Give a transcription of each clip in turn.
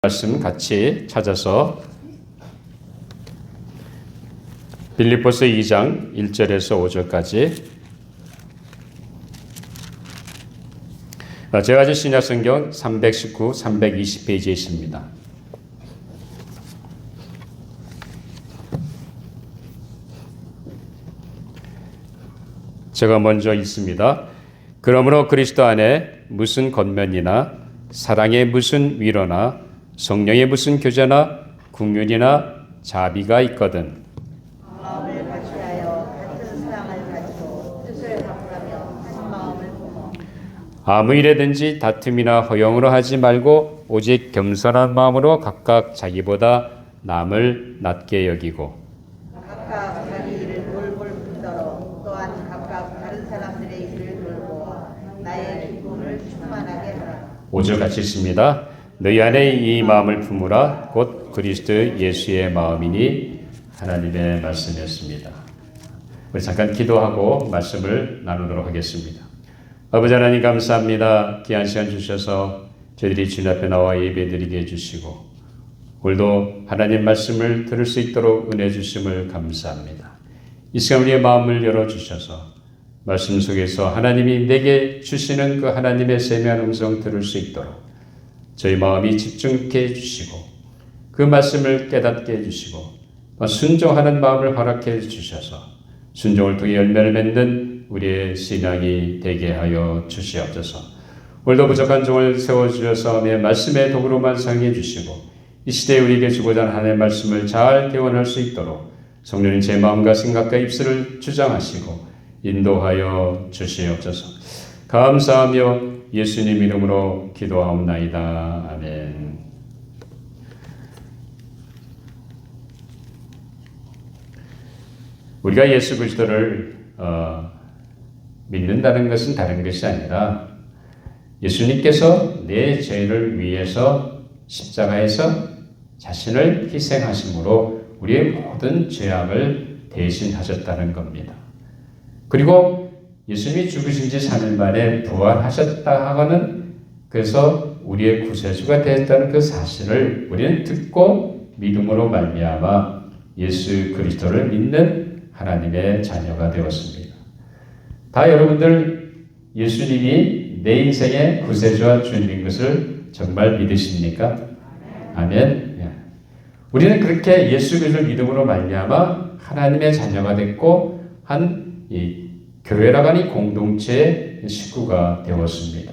말씀 같이 찾아서 빌립보서 2장 1절에서 5절까지 제가 가진 신약성경 319, 320페이지에 있습니다. 제가 먼저 읽습니다. 그러므로 그리스도 안에 무슨 권면이나 사랑의 무슨 위로나 성령의 무슨 교제나 국륜이나 자비가 있거든 마음을 같이하여 같은 사랑을 가지고 뜻을 바꾸라며 한 마음을 품어 아무 일에든지 다툼이나 허용으로 하지 말고 오직 겸손한 마음으로 각각 자기보다 남을 낮게 여기고 각각 자기 일을 돌볼 뿐더러 또한 각각 다른 사람들의 일을 돌보아 나의 기쁨을 충만하게 하라. 5절 같이 있습니다. 너희 안에 이 마음을 품으라 곧 그리스도 예수의 마음이니 하나님의 말씀이었습니다. 우리 잠깐 기도하고 말씀을 나누도록 하겠습니다. 아버지 하나님 감사합니다. 귀한 시간 주셔서 저희들이 주님 앞에 나와 예배드리게 해주시고 오늘도 하나님 말씀을 들을 수 있도록 은혜 주심을 감사합니다. 이 시간 우리의 마음을 열어주셔서 말씀 속에서 하나님이 내게 주시는 그 하나님의 세미한 음성 들을 수 있도록 저희 마음이 집중케 해주시고 그 말씀을 깨닫게 해주시고 순종하는 마음을 허락해 주셔서 순종을 통해 열매를 맺는 우리의 신앙이 되게 하여 주시옵소서. 오늘도 부족한 종을 세워주셔서 내 말씀의 도구로만 사용해 주시고 이 시대에 우리에게 주고자 하는 하나님의 말씀을 잘 대원할 수 있도록 성령님 제 마음과 생각과 입술을 주장하시고 인도하여 주시옵소서. 감사하며 예수님 이름으로 기도하옵나이다. 아멘. 우리가 예수 그리스도를 믿는다는 것은 다른 것이 아니라 예수님께서 내 죄를 위해서 십자가에서 자신을 희생하심으로 우리의 모든 죄악을 대신하셨다는 겁니다. 그리고 예수님이 죽으신 지 3일 만에 부활하셨다 하고는 그래서 우리의 구세주가 되었다는 그 사실을 우리는 듣고 믿음으로 말미암아 예수 그리스도를 믿는 하나님의 자녀가 되었습니다. 다 여러분들 예수님이 내 인생의 구세주와 주님인 것을 정말 믿으십니까? 아멘. 우리는 그렇게 예수 그리스도를 믿음으로 말미암아 하나님의 자녀가 됐고 이 교회라고 하는 공동체의 식구가 되었습니다.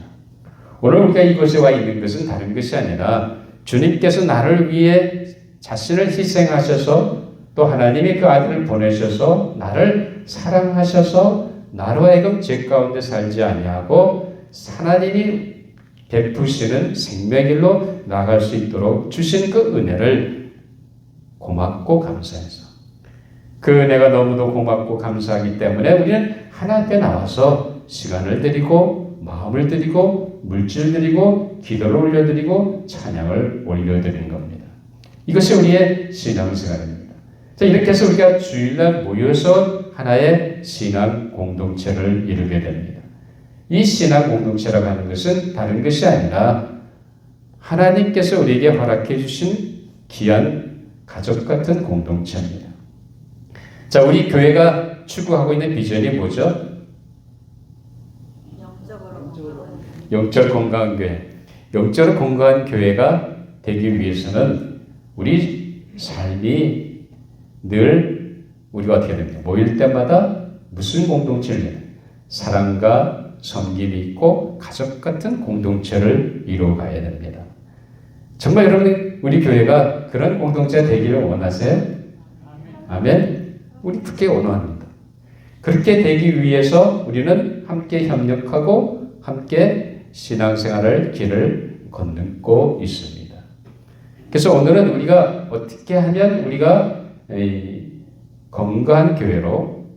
오늘 우리가 이곳에 와 있는 것은 다른 것이 아니라 주님께서 나를 위해 자신을 희생하셔서 또 하나님이 그 아들을 보내셔서 나를 사랑하셔서 나로 하여금 죄 가운데 살지 아니하고 하나님이 베푸시는 생명길로 나아갈 수 있도록 주신 그 은혜를 고맙고 감사해서 그 은혜가 너무도 고맙고 감사하기 때문에 우리는 하나님 앞에 나와서 시간을 드리고 마음을 드리고 물질을 드리고 기도를 올려드리고 찬양을 올려드리는 겁니다. 이것이 우리의 신앙생활입니다. 자, 이렇게 해서 우리가 주일날 모여서 하나의 신앙 공동체를 이루게 됩니다. 이 신앙 공동체라고 하는 것은 다른 것이 아니라 하나님께서 우리에게 허락해 주신 귀한 가족 같은 공동체입니다. 자, 우리 교회가 추구하고 있는 비전이 뭐죠? 영적 건강한 교회. 영적으로 건강한 교회가 되기 위해서는 우리 삶이 늘 우리가 어떻게 됩니까? 모일 때마다 무슨 공동체를 해야 돼요? 사랑과 섬김이 있고 가족 같은 공동체를 이루어가야 됩니다. 정말 여러분 우리 교회가 그런 공동체가 되기를 원하세요? 아멘. 우리 그렇게 원합니다. 그렇게 되기 위해서 우리는 함께 협력하고 함께 신앙생활을 길을 걷고 있습니다. 그래서 오늘은 우리가 어떻게 하면 우리가 건강한 교회로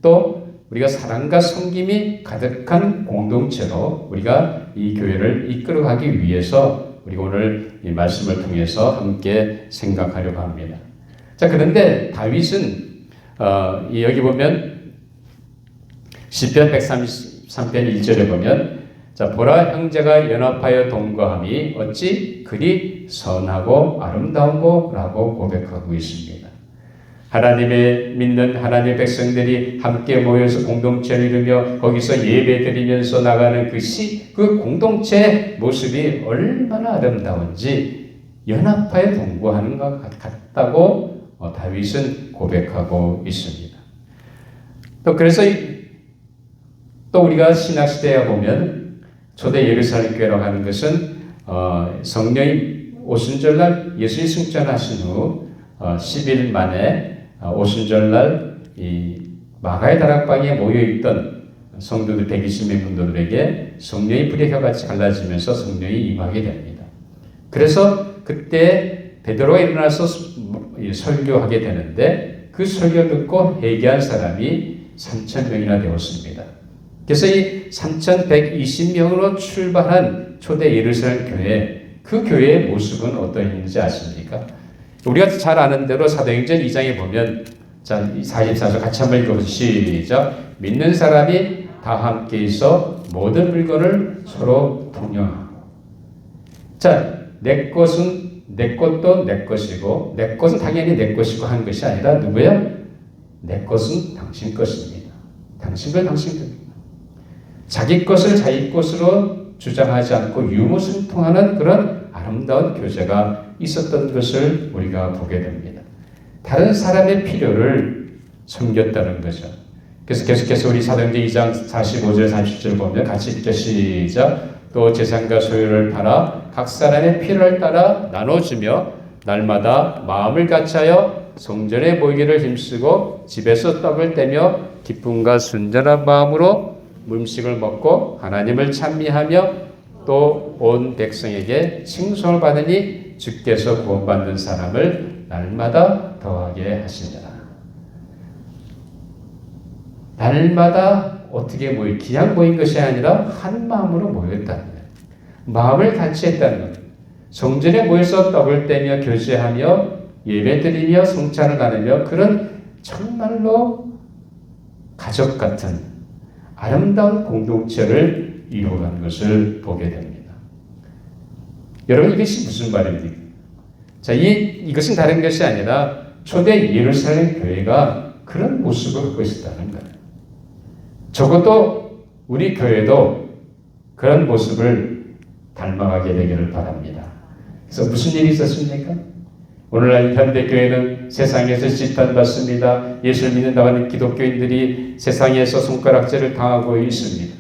또 우리가 사랑과 섬김이 가득한 공동체로 우리가 이 교회를 이끌어가기 위해서 우리가 오늘 이 말씀을 통해서 함께 생각하려고 합니다. 자, 그런데 다윗은 여기 보면 시편 133편 1절에 보면 자 보라 형제가 연합하여 동거함이 어찌 그리 선하고 아름다운 거라고 고백하고 있습니다. 하나님의 믿는 하나님의 백성들이 함께 모여서 공동체를 이루며 거기서 예배드리면서 나가는 그 공동체의 모습이 얼마나 아름다운지 연합하여 동거하는 것 같다고 다윗은 고백하고 있습니다. 또 그래서 또 우리가 신학시대에 보면 초대 예루살렘 교회라고 하는 것은 성령이 오순절날 예수님 승천하신 후 10일 만에 오순절날 이 마가의 다락방에 모여있던 성도들 120명 분들에게 성령이 불의 혀같이 갈라지면서 성령이 임하게 됩니다. 그래서 그때 베드로가 일어나서 설교하게 되는데 그 설교 듣고 회개한 사람이 3,000명이나 되었습니다. 그래서 이 3,120명으로 출발한 초대 예루살렘 교회, 그 교회의 모습은 어떠했는지 아십니까? 우리가 잘 아는 대로 사도행전 2장에 보면, 자, 44절 같이 한번 읽어보시죠. 시작. 믿는 사람이 다 함께 있어 모든 물건을 서로 동령하고. 자, 내 것은 내 것도 내 것이고, 내 것은 당연히 내 것이고 한 것이 아니라 누구예요? 내 것은 당신 것입니다. 당신 걸 당신 겁니다. 자기 것을 자기 것으로 주장하지 않고 유무승통하는 그런 아름다운 교제가 있었던 것을 우리가 보게 됩니다. 다른 사람의 필요를 섬겼다는 거죠. 그래서 계속해서 우리 사도행전 2장 45절 30절 보면 같이 읽죠. 시작. 또 재산과 소유를 팔아 각 사람의 필요를 따라 나눠주며 날마다 마음을 같이하여 성전에 모이기를 힘쓰고 집에서 떡을 떼며 기쁨과 순전한 마음으로 음식을 먹고 하나님을 찬미하며 또 온 백성에게 칭송을 받으니 주께서 구원받는 사람을 날마다 더하게 하시니라. 날마다 어떻게 그냥 모인 것이 아니라 한 마음으로 모였다는 거예요. 마음을 같이 했다는 거예요. 성전에 모여서 떡을 떼며 교제하며 예배드리며 성찬을 나누며 그런 정말로 가족 같은 아름다운 공동체를 이루어간 것을 보게 됩니다. 여러분, 이것이 무슨 말입니까? 자, 이것은 다른 것이 아니라 초대 예루살렘 교회가 그런 모습을 갖고 있었다는 거예요. 적어도 우리 교회도 그런 모습을 닮아가게 되기를 바랍니다. 그래서 무슨 일이 있었습니까? 오늘날 현대교회는 세상에서 지탄받습니다. 예수를 믿는다고 하는 기독교인들이 세상에서 손가락질을 당하고 있습니다.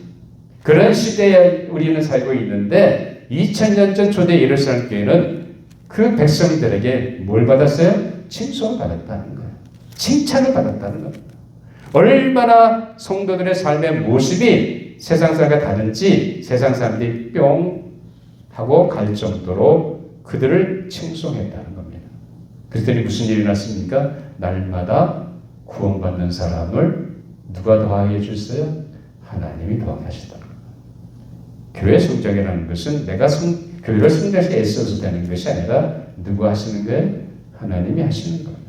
그런 시대에 우리는 살고 있는데 2000년 전 초대 예루살렘 교회는 그 백성들에게 뭘 받았어요? 칭송을 받았다는 거예요. 칭찬을 받았다는 겁니다. 얼마나 성도들의 삶의 모습이 세상 사람과 다른지 세상 사람들이 뿅 하고 갈 정도로 그들을 칭송했다는 겁니다. 그랬더니 무슨 일이 났습니까? 날마다 구원받는 사람을 누가 더하게 해줬어요? 하나님이 더하게 하시더라고요. 교회 성장이라는 것은 내가 교회를 성장해서 애써서 되는 것이 아니라 누가 하시는 거예요? 하나님이 하시는 거예요.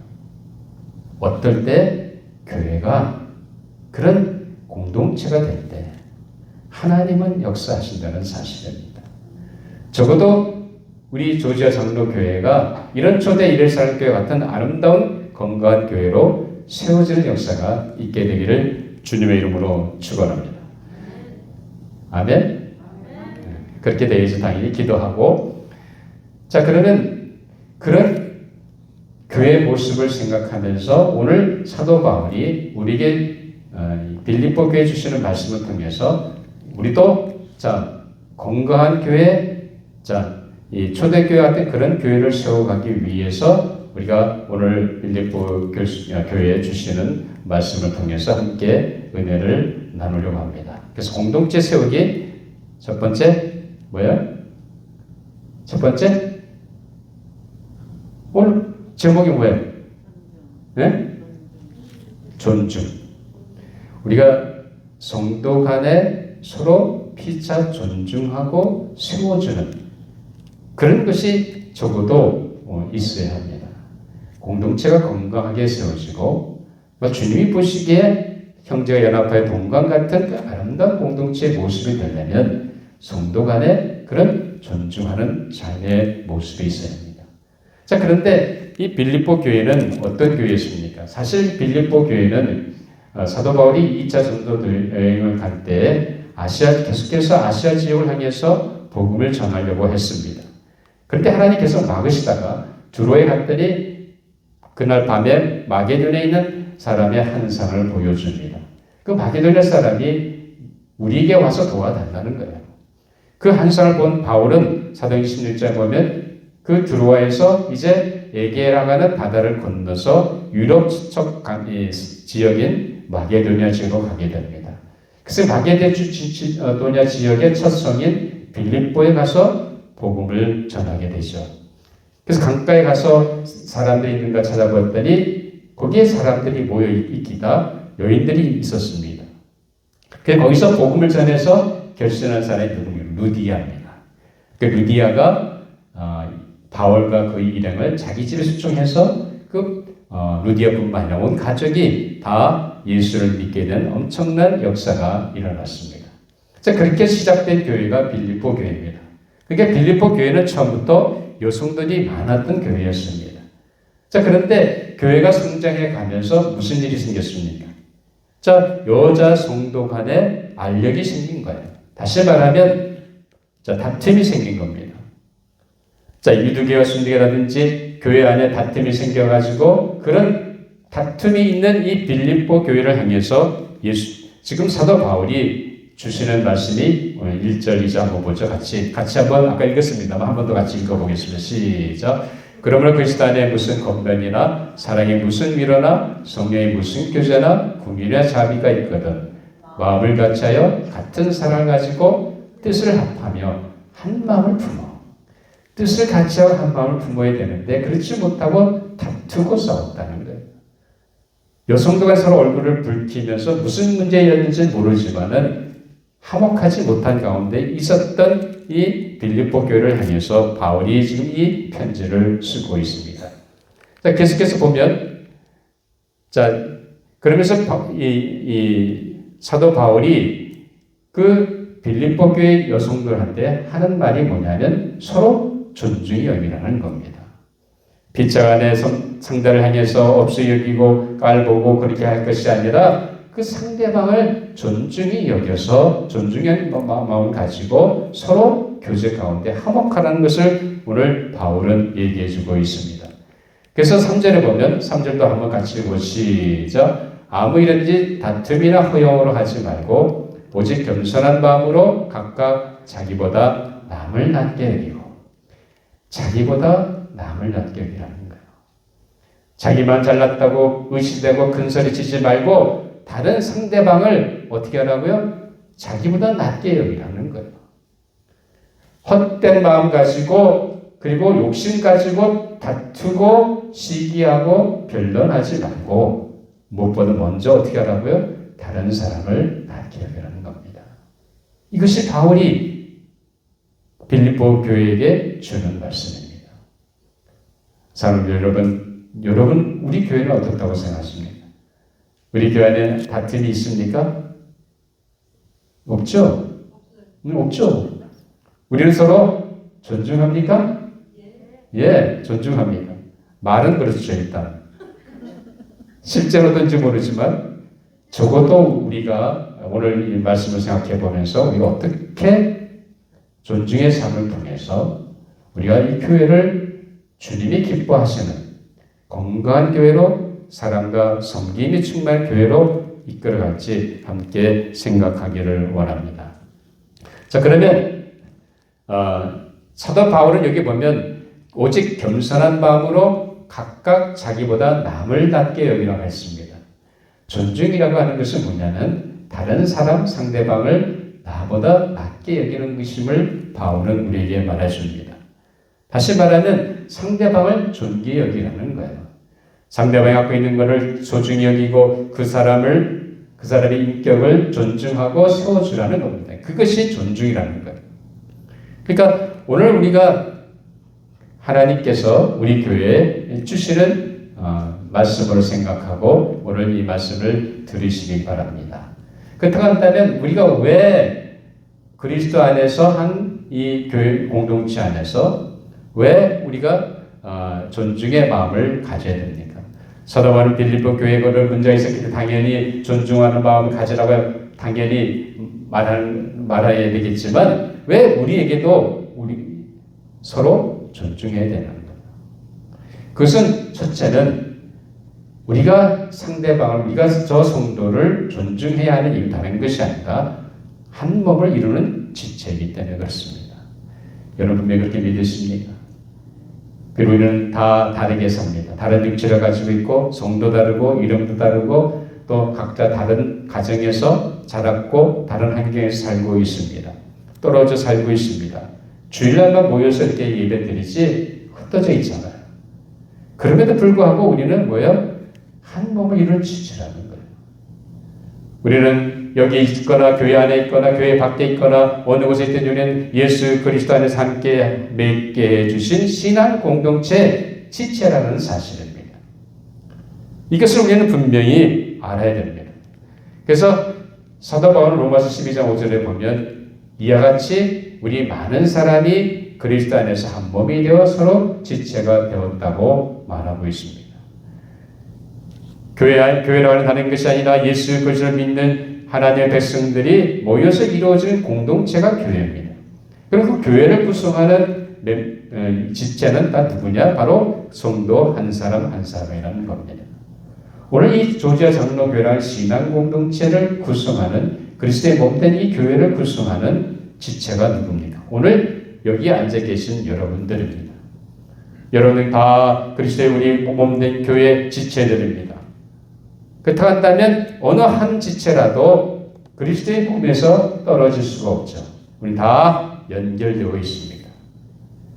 어떨 때 교회가 그런 공동체가 될 때 하나님은 역사하신다는 사실입니다. 적어도 우리 조지아 장로교회가 이런 초대 예루살렘 교회 같은 아름다운 건강한 교회로 세워지는 역사가 있게 되기를 주님의 이름으로 축원합니다. 아멘. 그렇게 되어서 당연히 기도하고, 자, 그러면 그런 교회의 모습을 생각하면서 오늘 사도 바울이 우리에게 빌립보 교회 주시는 말씀을 통해서 우리도 자 건강한 교회, 자 이 초대교회 같은 그런 교회를 세워가기 위해서 우리가 오늘 빌립보 교회에 주시는 말씀을 통해서 함께 은혜를 나누려고 합니다. 그래서 공동체 세우기 첫 번째 뭐예요? 첫 번째 오늘 제목이 뭐예요? 네? 존중. 우리가 성도 간에 서로 피차 존중하고 세워주는 그런 것이 적어도 있어야 합니다. 공동체가 건강하게 세워지고 주님이 보시기에 형제가 연합하여 동강 같은 그 아름다운 공동체의 모습이 되려면 성도 간에 그런 존중하는 삶의 모습이 있어야 합니다. 자, 그런데 이 빌립보 교회는 어떤 교회였습니까? 사실 빌립보 교회는 사도 바울이 2차 전도 여행을 갈 때 계속해서 아시아 지역을 향해서 복음을 전하려고 했습니다. 그런데 하나님께서 막으시다가 두로에 갔더니 그날 밤에 마게도냐에 있는 사람의 환상을 보여줍니다. 그 마게도냐 사람이 우리에게 와서 도와달라는 거예요. 그 환상을 본 바울은 사도행 16장에 보면 그 두로아에서 이제 에게라고 하는 바다를 건너서 유럽 서쪽 지역인 마게도냐 지역으로 가게 됩니다. 그래서 마게도냐 지역의 첫 성인 빌립보에 가서 복음을 전하게 되죠. 그래서 강가에 가서 사람들이 있는가 찾아봤더니 거기에 사람들이 모여 있기다 여인들이 있었습니다. 그래서 거기서 복음을 전해서 결신한 사람이 누구예요? 루디아입니다. 그 루디아가 바울과 그 일행을 자기 집에 초청해서 루디아뿐만 아니라 온 가족이 다 예수를 믿게 된 엄청난 역사가 일어났습니다. 자, 그렇게 시작된 교회가 빌립보 교회입니다. 그러니까 빌립보 교회는 처음부터 여성들이 많았던 교회였습니다. 자, 그런데 교회가 성장해 가면서 무슨 일이 생겼습니까? 자, 여자 성도 간에 알력이 생긴 거예요. 다시 말하면, 자, 다툼이 생긴 겁니다. 자, 유두개와 순두개라든지 교회 안에 다툼이 생겨가지고 그런 다툼이 있는 이 빌립보 교회를 향해서 지금 사도 바울이 주시는 말씀이 오늘 1절, 2절 한번 보죠. 같이 한번 아까 읽었습니다만 한 번 더 같이 읽어보겠습니다. 시작. 그러므로 그리스도 안에 무슨 권면이나 사랑에 무슨 위로나 성령의 무슨 교제나 궁율이나 자비가 있거든 마음을 같이하여 같은 사랑을 가지고 뜻을 합하며 한 마음을 품어 뜻을 같이하고 한 마음을 품어야 되는데 그렇지 못하고 다투고 싸웠다는 거예요. 여성도가 서로 얼굴을 붉히면서 무슨 문제였는지 모르지만은 화목하지 못한 가운데 있었던 이 빌립보 교회를 향해서 바울이 지금 이 편지를 쓰고 있습니다. 자, 계속해서 보면, 자, 그러면서 이 사도 바울이 그 빌립보 교회 여성들한테 하는 말이 뭐냐면 서로 존중히 여기라는 겁니다. 빗장 안에 상대를 향해서 업수 여기고 깔보고 그렇게 할 것이 아니라 그 상대방을 존중히 여겨서 존중의 마음을 가지고 서로 교제 가운데 화목하라는 것을 오늘 바울은 얘기해 주고 있습니다. 그래서 3절에 보면 3절도 한번 같이 보시죠. 아무 일든지 다툼이나 허용으로 하지 말고 오직 겸손한 마음으로 각각 자기보다 남을 낮게 여기고 자기보다 남을 낮게 여기라는 거예요. 자기만 잘났다고 의심되고 큰소리 치지 말고 다른 상대방을 어떻게 하라고요? 자기보다 낮게 여기라는 거예요. 헛된 마음 가지고 그리고 욕심 가지고 다투고 시기하고 변론하지 말고 무엇보다 먼저 어떻게 하라고요? 다른 사람을 낮게 여기라는 겁니다. 이것이 바울이 빌립보 교회에게 주는 말씀입니다. 사랑하는 여러분 우리 교회는 어떻다고 생각하십니까? 우리 교회 안에 다툼이 있습니까? 없죠? 없죠. 우리는 서로 존중합니까? 예, 존중합니다. 말은 그렇죠, 일단. 실제로든지 모르지만 적어도 우리가 오늘 이 말씀을 생각해 보면서 우리가 어떻게 존중의 삶을 통해서 우리가 이 교회를 주님이 기뻐하시는 건강한 교회로 사랑과 섬김이 충만한 교회로 이끌어갈지 함께 생각하기를 원합니다. 자, 그러면 사도 바울은 여기 보면 오직 겸손한 마음으로 각각 자기보다 남을 낮게 여기라고 했습니다. 존중이라고 하는 것은 뭐냐면 다른 사람 상대방을 나보다 낮게 여기는 것임을 바울은 우리에게 말해줍니다. 다시 말하면 상대방을 존귀히 여기라는 거예요. 상대방이 갖고 있는 것을 소중히 여기고 그 사람의 인격을 존중하고 세워주라는 겁니다. 그것이 존중이라는 거예요. 그러니까 오늘 우리가 하나님께서 우리 교회에 주시는 말씀으로 생각하고 오늘 이 말씀을 들으시기 바랍니다. 그렇다고 한다면 우리가 왜 그리스도 안에서 한 이 교회 공동체 안에서 왜 우리가 존중의 마음을 가져야 됩니까? 사도 바울은 빌립보 교회 거를 문제가 있었기 때문에 당연히 존중하는 마음을 가지라고 당연히 말해야 되겠지만 왜 우리에게도 우리 서로 존중해야 되는 거예요? 그것은 첫째는 우리가 상대방을, 우리가 저 성도를 존중해야 하는 이유 다른 것이 아니라 한 몸을 이루는 지체이기 때문에 그렇습니다. 여러분 왜 그렇게 믿으십니까? 그리고 우리는 다 다르게 삽니다. 다른 육체를 가지고 있고 성도 다르고 이름도 다르고 또 각자 다른 가정에서 자랐고 다른 환경에서 살고 있습니다. 떨어져 살고 있습니다. 주일날만 모여서 이렇게 예배 드리지 흩어져 있잖아요. 그럼에도 불구하고 우리는 뭐예요? 한 몸을 이루는 지체라는 거예요. 우리는 여기 있거나 교회 안에 있거나 교회 밖에 있거나 어느 곳에 있든 우리는 예수 그리스도 안에서 함께 맺게 해주신 신앙 공동체 지체라는 사실입니다. 이것을 우리는 분명히 알아야 됩니다. 그래서 사도 바울은 로마서 12장 5절에 보면 이와 같이 우리 많은 사람이 그리스도 안에서 한 몸이 되어 서로 지체가 되었다고 말하고 있습니다. 교회라고 하는 것이 아니라 예수 그리스도를 믿는 하나님의 백성들이 모여서 이루어지는 공동체가 교회입니다. 그리고 그 교회를 구성하는 지체는 다 누구냐? 바로 성도 한 사람 한 사람이라는 겁니다. 오늘 이 조지아 장로교회라는 신앙 공동체를 구성하는 그리스도의 몸된 이 교회를 구성하는 지체가 누굽니까? 오늘 여기 앉아 계신 여러분들입니다. 여러분은 다 그리스도의 우리 몸된 교회 지체들입니다. 그렇다고 한다면 어느 한 지체라도 그리스도의 몸에서 떨어질 수가 없죠. 우리 다 연결되어 있습니다.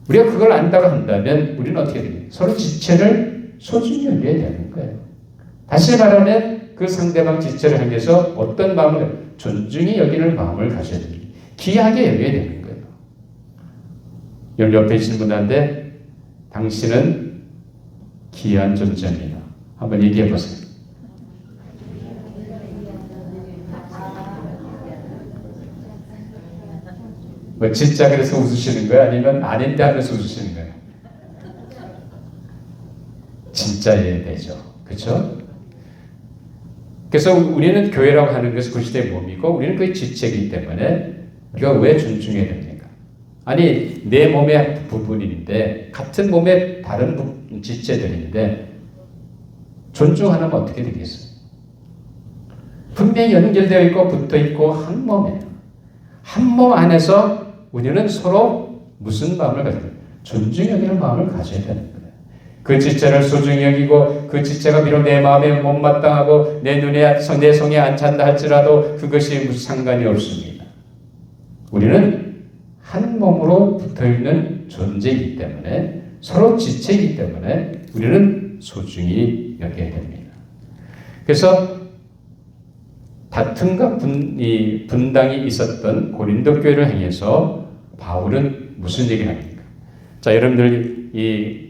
우리가 그걸 안다고 한다면 우리는 어떻게 됩니까? 서로 지체를 소중히 여겨야 되는 거예요. 다시 말하면 그 상대방 지체를 향해서 어떤 마음을 존중히 여기는 마음을 가져야 됩니다. 귀하게 여겨야 되는 거예요. 여러분 옆에 계신 분한테 당신은 귀한 존재입니다. 한번 얘기해 보세요. 뭐 진짜 그래서 웃으시는 거예요? 아니면 아닌데 하면서 웃으시는 거예요? 진짜여야 되죠. 그렇죠? 그래서 우리는 교회라고 하는 것은 그리스도의 몸이고 우리는 그의 지체이기 때문에 우리가 왜 존중해야 됩니까? 아니 내 몸의 부분인데 같은 몸의 다른 지체들인데 존중하면 어떻게 되겠어요? 분명히 연결되어 있고 붙어 있고 한 몸이에요. 한 몸 안에서 우리는 서로 무슨 마음을 가져야 돼요? 존중 여기는 마음을 가져야 되는 거예요. 그 지체를 소중히 여기고 그 지체가 비록 내 마음에 못마땅하고 내 눈에 내 성에 안 찬다 할지라도 그것이 무슨 상관이 없습니다. 우리는 한 몸으로 붙어있는 존재이기 때문에 서로 지체이기 때문에 우리는 소중히 여겨야 됩니다. 그래서 다툼과 분당이 있었던 고린도 교회를 향해서 바울은 무슨 얘기를 합니까? 자, 여러분들 이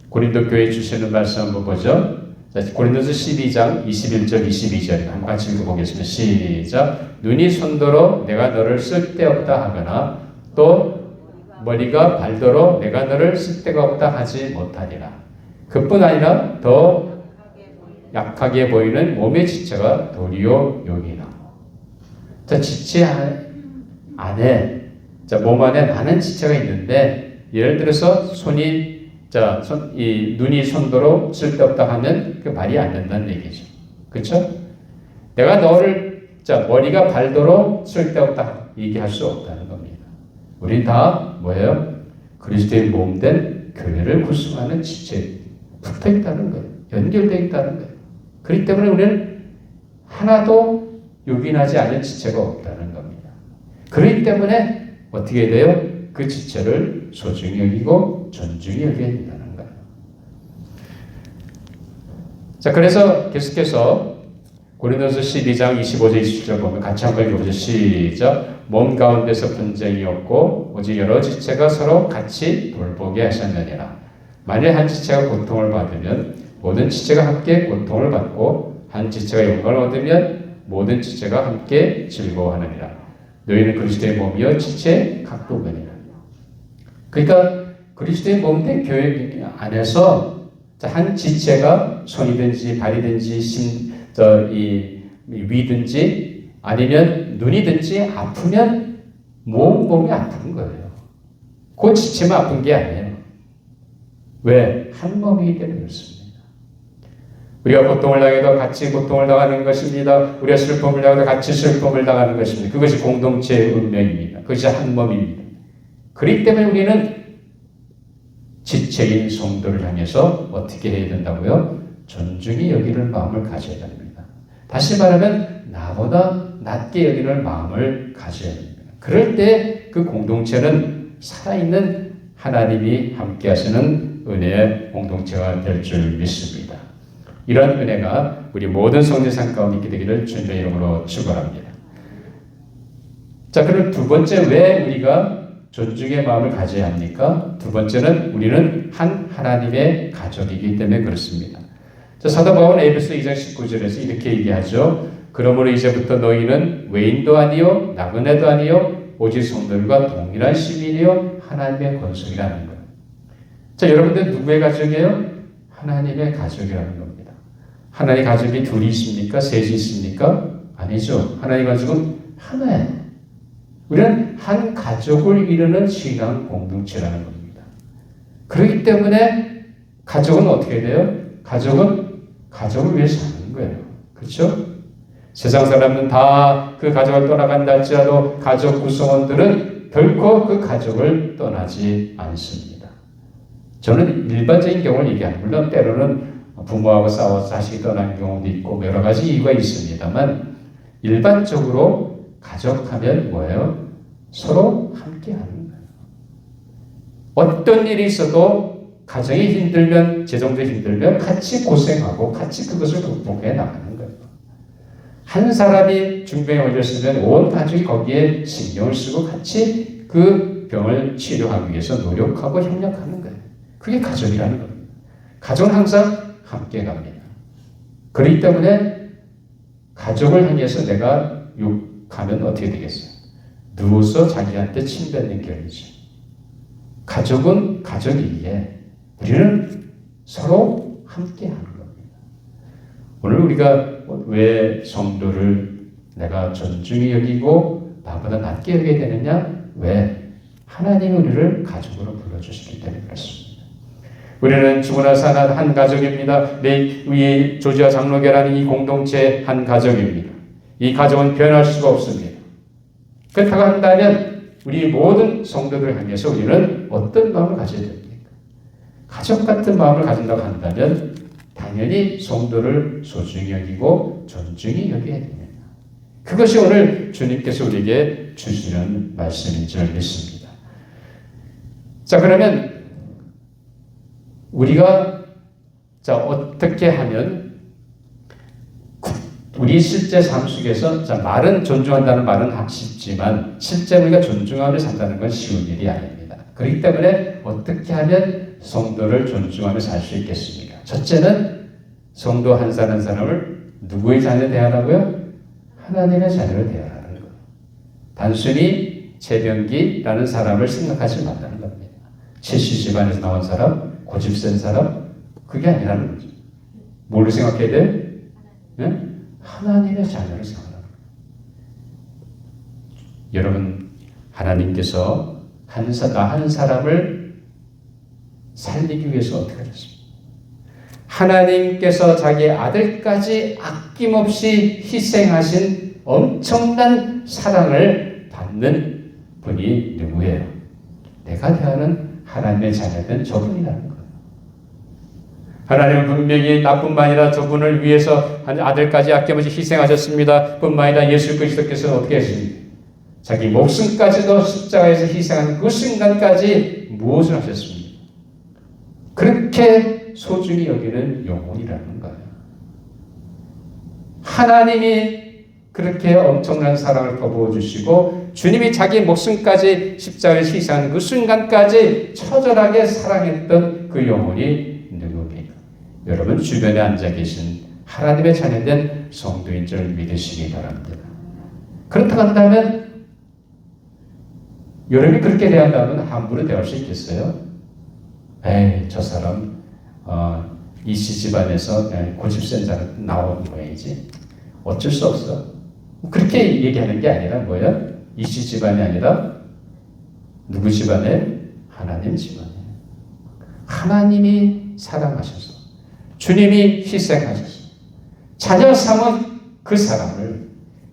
고린도 교회에 주시는 말씀 한번 보죠. 자, 고린도서 12장 21절 22절 한번 같이 읽어보겠습니다. 시작. 눈이 손도로 내가 너를 쓸데없다 하거나 또 머리가 발도로 내가 너를 쓸데가 없다 하지 못하리라. 그뿐 아니라 더 약하게 보이는 몸의 지체가 도리어 여기나. 자, 지체 안에, 자, 몸 안에 많은 지체가 있는데, 예를 들어서 눈이 손도로 쓸데없다 하면 그 말이 안 된다는 얘기죠. 그렇죠? 내가 너를, 머리가 발도로 쓸데없다 얘기할 수 없다는 겁니다. 우린 다 뭐예요? 그리스도의 몸된 교회를 구성하는 지체에 붙어 있다는 거예요. 연결되어 있다는 거예요. 그렇기 때문에 우리는 하나도 요긴하지 않은 지체가 없다는 겁니다. 그렇기 때문에 어떻게 돼요? 그 지체를 소중히 여기고 존중히 여겨야 된다는 거예요. 자, 그래서 계속해서 고린도서 12장 25절 27절 보면 같이 한번 읽어보죠. 시작. 몸 가운데서 분쟁이 없고 오직 여러 지체가 서로 같이 돌보게 하셨느니라. 만일 한 지체가 고통을 받으면 모든 지체가 함께 고통을 받고 한 지체가 영광을 얻으면 모든 지체가 함께 즐거워하느니라. 너희는 그리스도의 몸이요 지체의 각 부분이라. 그러니까 그리스도의 몸된 교회 안에서 한 지체가 손이든지 발이든지 위든지 아니면 눈이든지 아프면 몸이 아픈 거예요. 그 지체만 아픈 게 아니에요. 왜? 한 몸이기 때문에 그렇습니다. 우리가 고통을 당해도 같이 고통을 당하는 것입니다. 우리가 슬픔을 당해도 같이 슬픔을 당하는 것입니다. 그것이 공동체의 운명입니다. 그것이 한 몸입니다. 그렇기 때문에 우리는 지체인 성도를 향해서 어떻게 해야 된다고요? 존중히 여기는 마음을 가져야 됩니다. 다시 말하면 나보다 낮게 여기는 마음을 가져야 됩니다. 그럴 때 그 공동체는 살아있는 하나님이 함께 하시는 은혜의 공동체가 될 줄 믿습니다. 이런 은혜가 우리 모든 성도상 가운데 있게 되기를 주님의 이름으로 축원합니다. 자, 그럼 두 번째 왜 우리가 존중의 마음을 가져야 합니까? 두 번째는 우리는 한 하나님의 가족이기 때문에 그렇습니다. 자, 사도 바울은 에베소 2장 19절에서 이렇게 얘기하죠. 그러므로 이제부터 너희는 외인도 아니요 나그네도 아니요 오직 성도들과 동일한 시민이요 하나님의 권속이라는 거예요. 자, 여러분들 누구의 가족이에요? 하나님의 가족이라는 겁니다. 하나님의 가족이 둘이 있습니까? 셋이 있습니까? 아니죠. 하나님의 가족은 하나예요. 우리는 한 가족을 이루는 신앙 공동체라는 겁니다. 그렇기 때문에 가족은 어떻게 돼요? 가족은 가족을 위해서 사는 거예요. 그렇죠? 세상 사람은 다 그 가족을 떠나간다 할지라도 가족 구성원들은 결코 그 가족을 떠나지 않습니다. 저는 일반적인 경우를 얘기합니다. 물론 때로는 부모하고 싸워서 자식이 떠난 경우도 있고 여러 가지 이유가 있습니다만 일반적으로 가족하면 뭐예요? 서로 함께하는 거예요. 어떤 일이 있어도 가정이 힘들면 재정도 힘들면 같이 고생하고 같이 그것을 극복해 나가는 거예요. 한 사람이 중병에 걸렸으면 온 가족이 거기에 신경을 쓰고 같이 그 병을 치료하기 위해서 노력하고 협력하는 거예요. 그게 가족이라는 겁니다. 가족은 항상 함께 갑니다. 그렇기 때문에 가족을 향해서 내가 욕하면 어떻게 되겠어요? 누워서 자기한테 침 뱉는 격이죠. 가족은 가족이기에 우리는 서로 함께 하는 겁니다. 오늘 우리가 왜 성도를 내가 존중히 여기고 나보다 낮게 여기게 되느냐? 왜? 하나님이 우리를 가족으로 불러주시기 때문에 그렇습니다. 우리는 죽으나 사나 한 가족입니다. 우리 조지아 장로교라는 이 공동체 한 가족입니다. 이 가족은 변할 수가 없습니다. 그렇다고 한다면 우리 모든 성도들 향해서 우리는 어떤 마음을 가져야 됩니까? 가족 같은 마음을 가진다고 한다면 당연히 성도를 소중히 여기고 존중히 여겨야 됩니다. 그것이 오늘 주님께서 우리에게 주시는 말씀인 줄 믿습니다. 자, 그러면 우리가 어떻게 하면 우리 실제 삶 속에서 말은 존중한다는 말은 쉽지만 실제 우리가 존중하며 산다는 건 쉬운 일이 아닙니다. 그렇기 때문에 어떻게 하면 성도를 존중하며 살 수 있겠습니까? 첫째는 성도 한 사람 한 사람을 누구의 자녀 대하라고요? 하나님의 자녀를 대하라는 거예요. 단순히 최병기라는 사람을 생각하지 말라는 겁니다. 최씨 집안에서 나온 사람, 고집 센 사람, 그게 아니라는 거죠. 뭘로 생각해야 돼요? 네? 하나님의 자녀를 생각하는 거예요. 여러분, 하나님께서 한 사람을 살리기 위해서 어떻게 하셨습니까? 하나님께서 자기의 아들까지 아낌없이 희생하신 엄청난 사랑을 받는 분이 누구예요? 내가 대하는 하나님의 자녀된 저분이라는 거예요. 하나님은 분명히 나뿐만 아니라 저분을 위해서 아들까지 아낌없이 희생하셨습니다. 뿐만 아니라 예수 그리스도께서는 어떻게 했습니까? 자기 목숨까지도 십자가에서 희생한 그 순간까지 무엇을 하셨습니까? 그렇게 소중히 여기는 영혼이라는 거예요. 하나님이 그렇게 엄청난 사랑을 퍼부어 주시고 주님이 자기 목숨까지 십자가에서 희생한 그 순간까지 처절하게 사랑했던 그 영혼이 누구입니까? 여러분 주변에 앉아 계신 하나님의 자녀된 성도인 줄 믿으시기 바랍니다. 그렇다고 한다면 여러분이 그렇게 대한다면 함부로 대할 수 있겠어요? 에이, 저 사람 이씨 집안에서 고집센 자로 나온 모양이지. 어쩔 수 없어. 그렇게 얘기하는 게 아니라 뭐야? 이씨 집안이 아니라 누구 집안에? 하나님 집안에. 하나님이 사랑하셔서 주님이 희생하셔서 자녀 삼은 그 사람을,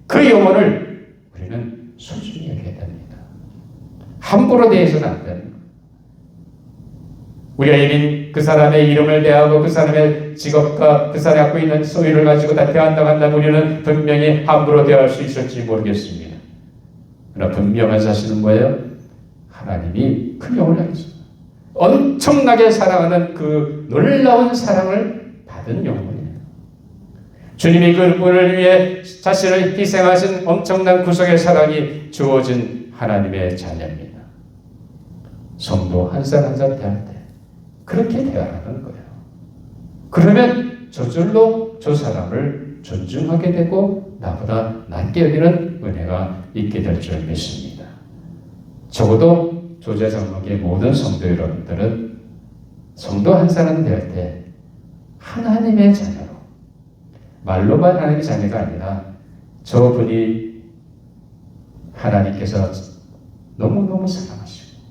그 영혼을 우리는 소중히 여겨야 됩니다. 함부로 대해서는 안 됩니다. 우리가 이미 그 사람의 이름을 대하고 그 사람의 직업과 그 사람이 갖고 있는 소유를 가지고 다 대한다고 한다면 우리는 분명히 함부로 대할 수 있을지 모르겠습니다. 그러나 분명한 사실은 뭐예요? 하나님이 그 영혼을 향해서 엄청나게 사랑하는 그 놀라운 사랑을 받은 영혼이에요. 주님이 그분을 위해 자신을 희생하신 엄청난 구속의 사랑이 주어진 하나님의 자녀입니다. 성도 한 사람 한 사람 대할 때 그렇게 대하는 거예요. 그러면 저절로 저 사람을 존중하게 되고 나보다 낮게 여기는 은혜가 있게 될 줄 믿습니다. 적어도 조제 장로교의 모든 성도 여러분들은 성도 한 사람 대할 때 하나님의 자녀로, 말로만 하나님의 자녀가 아니라 저분이 하나님께서 너무너무 사랑하시고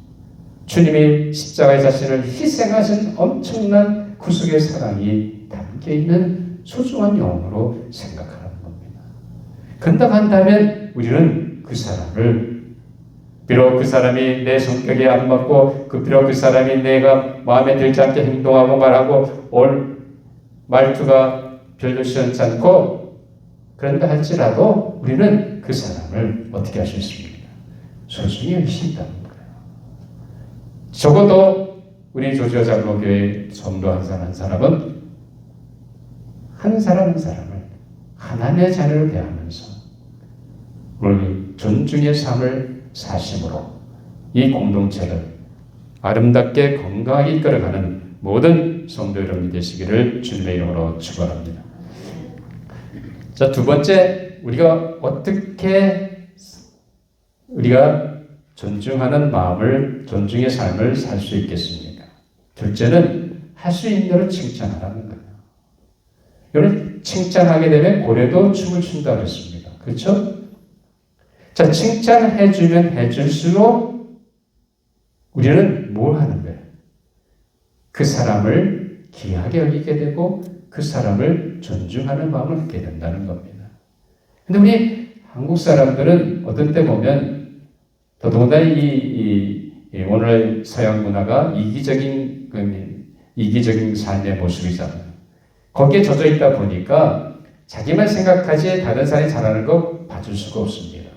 주님이 십자가에 자신을 희생하신 엄청난 구속의 사랑이 담겨있는 소중한 영혼으로 생각하는 겁니다. 그런다고 한다면 우리는 그 사람을, 비록 그 사람이 내 성격에 안 맞고 비록 그 사람이 내가 마음에 들지 않게 행동하고 말하고 말투가 별로 시원치 않고 그런다 할지라도 우리는 그 사람을 어떻게 할 수 있습니까? 소중히 여기신다는 거예요. 적어도 우리 조지아 장로교회 성도 한 사람 한 사람은 한 사람 한 사람을 하나님의 자녀를 대하면서 오늘 존중의 삶을 사심으로 이 공동체를 아름답게 건강하게 이끌어가는 모든 성도 여러분이 되시기를 주님의 이름으로 축원합니다. 자, 두 번째, 우리가 어떻게 우리가 존중하는 마음을, 존중의 삶을 살 수 있겠습니까? 둘째는 할 수 있는 대로 칭찬하라는 거예요. 여러분, 칭찬하게 되면 고래도 춤을 춘다고 했습니다. 그렇죠? 자, 칭찬해주면 해줄수록 우리는 뭘 하는 거예요? 그 사람을 귀하게 여기게 되고 그 사람을 존중하는 마음을 갖게 된다는 겁니다. 근데 우리 한국 사람들은 어떤 때 보면 더더군다나 오늘 서양 문화가 이기적인 삶의 모습이잖아요. 거기에 젖어 있다 보니까 자기만 생각하지 다른 사람이 잘하는 거 봐줄 수가 없습니다.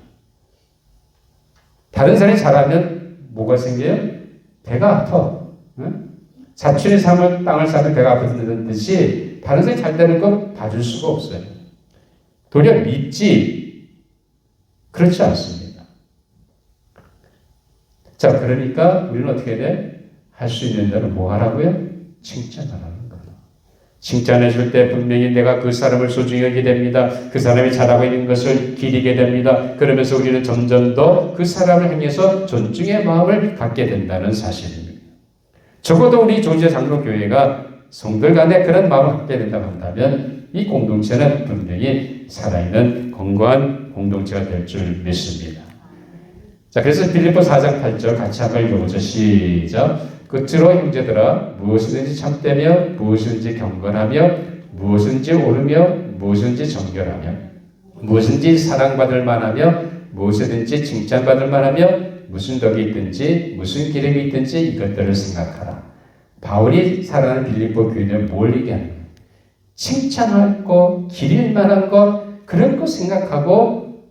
다른 사람이 잘하면 뭐가 생겨요? 배가 아파. 응? 사촌이 땅을 사면 배가 아프다는 듯이 다른 사람이 잘 되는 거 봐줄 수가 없어요. 도리어 믿지. 그렇지 않습니다. 자, 그러니까 우리는 어떻게 돼? 할 수 있는 대로 뭐 하라고요? 칭찬하라는 거예요. 칭찬해 줄 때 분명히 내가 그 사람을 소중히 여기게 됩니다. 그 사람이 잘하고 있는 것을 기리게 됩니다. 그러면서 우리는 점점 더 그 사람을 향해서 존중의 마음을 갖게 된다는 사실입니다. 적어도 우리 조지아 장로교회가 성도들 간에 그런 마음을 갖게 된다고 한다면 이 공동체는 분명히 살아있는 건강한 공동체가 될 줄 믿습니다. 자, 그래서 빌립보 4장 8절 같이 한번 읽어보죠. 시작. 끝으로 형제들아, 무엇이든지 참되며 무엇이든지 경건하며 무엇이든지 옳으며 무엇이든지 정결하며 무엇이든지 사랑받을 만하며 무엇이든지 칭찬받을 만하며 무슨 덕이 있든지 무슨 기름이 있든지 이것들을 생각하라. 바울이 살아가는 빌립보 교회는 뭘 얘기하는 거예요? 칭찬할 거, 기릴 만한 거, 그런 거 생각하고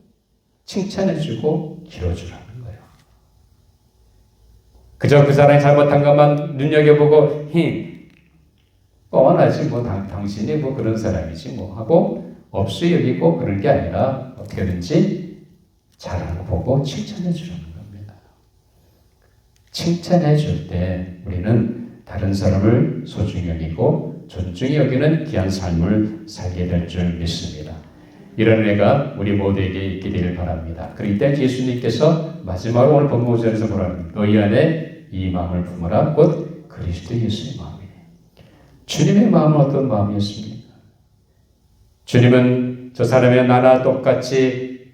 칭찬해주고 기뤄주라는 거예요. 그저 그 사람이 잘못한 것만 눈여겨보고 뻔하지 뭐 당신이 뭐 그런 사람이지 뭐 하고 없이 여기고 그런 게 아니라 어떻게든지 잘하고 보고 칭찬해주라는 겁니다. 칭찬해줄 때 우리는 다른 사람을 소중히 여기고 존중히 여기는 귀한 삶을 살게 될 줄 믿습니다. 이런 은혜가 우리 모두에게 있게 되길 바랍니다. 그렇기 때문에 예수님께서 마지막으로 오늘 본문절에서 뭐라 합니까? 너희 안에 이 마음을 품어라. 곧 그리스도 예수의 마음이에요. 주님의 마음은 어떤 마음이었습니까? 주님은 저 사람의 나나 똑같이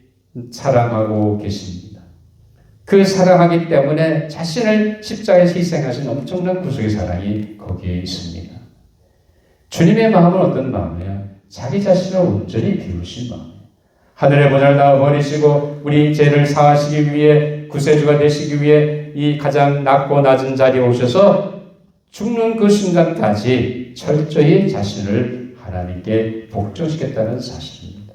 사랑하고 계십니다. 그 사랑하기 때문에 자신을 십자가에서 희생하신 엄청난 구속의 사랑이 거기에 있습니다. 주님의 마음은 어떤 마음이에요? 자기 자신을 온전히 비우신 마음. 하늘의 보좌를 놔버리시고 우리 죄를 사하시기 위해 구세주가 되시기 위해 이 가장 낮고 낮은 자리에 오셔서 죽는 그 순간까지 철저히 자신을 하나님께 복종시켰다는 사실입니다.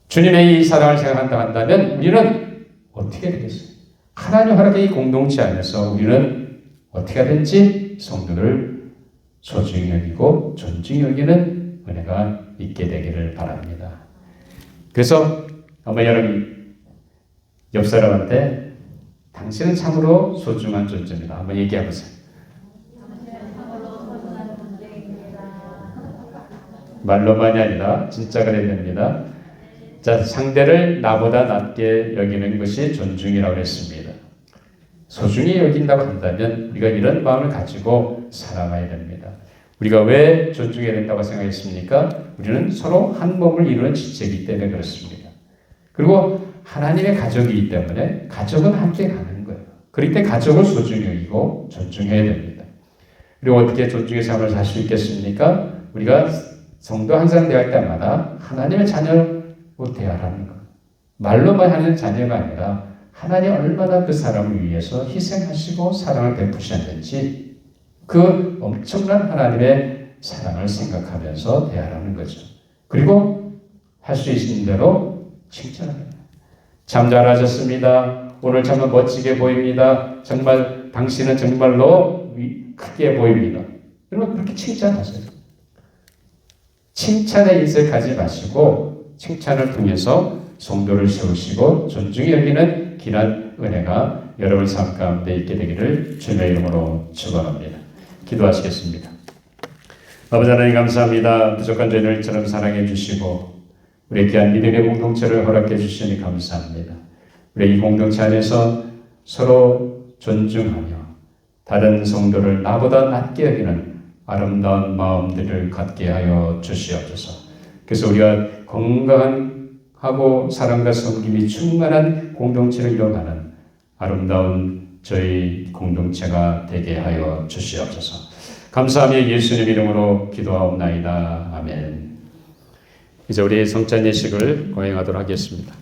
주님의 이 사랑을 생각한다 한다면 우리는 어떻게 되겠어요? 하나님 허락의 이 공동체 안에서 우리는 어떻게 하든지 성도를 소중히 여기고 존중히 여기는 은혜가 있게 되기를 바랍니다. 그래서 아마 여러분 옆 사람한테 당신은 참으로 소중한 존재입니다. 한번 얘기해 보세요. 말로만이 아니라 진짜 그래야 됩니다. 자, 상대를 나보다 낮게 여기는 것이 존중이라고 했습니다. 소중히 여긴다고 한다면 우리가 이런 마음을 가지고 살아가야 됩니다. 우리가 왜 존중해야 된다고 생각했습니까? 우리는 서로 한 몸을 이루는 지체이기 때문에 그렇습니다. 그리고 하나님의 가족이기 때문에 가족은 함께 가는 거예요. 그럴 때 가족을 소중히 여기고 존중해야 됩니다. 그리고 어떻게 존중의 삶을 살 수 있겠습니까? 우리가 성도 항상 대할 때마다 하나님의 자녀로 대하라는 것. 말로만 하는 자녀가 아니라 하나님 얼마나 그 사람을 위해서 희생하시고 사랑을 베푸셨는지 그 엄청난 하나님의 사랑을 생각하면서 대하라는 거죠. 그리고 할 수 있는 대로 칭찬합니다. 참 잘하셨습니다. 오늘 정말 멋지게 보입니다. 정말 당신은 정말로 크게 보입니다. 여러분 그렇게 칭찬하세요. 칭찬에 인색하지 마시고 칭찬을 통해서 성도를 세우시고 존중히 여기는 귀한 은혜가 여러분 삶 가운데 있게 되기를 주님의 이름으로 축원합니다. 기도하시겠습니다. 아버지 하나님 감사합니다. 부족한 저희를 이처럼 사랑해 주시고 우리 귀한 믿음의 공동체를 허락해 주시니 감사합니다. 우리 이 공동체 안에서 서로 존중하며 다른 성도를 나보다 낮게 여기는 아름다운 마음들을 갖게 하여 주시옵소서. 그래서 우리가 건강하고 사랑과 섬김이 충만한 공동체를 이뤄가는 아름다운 저희 공동체가 되게 하여 주시옵소서. 감사하며 예수님 이름으로 기도하옵나이다. 아멘. 이제 우리 성찬 예식을 거행하도록 하겠습니다.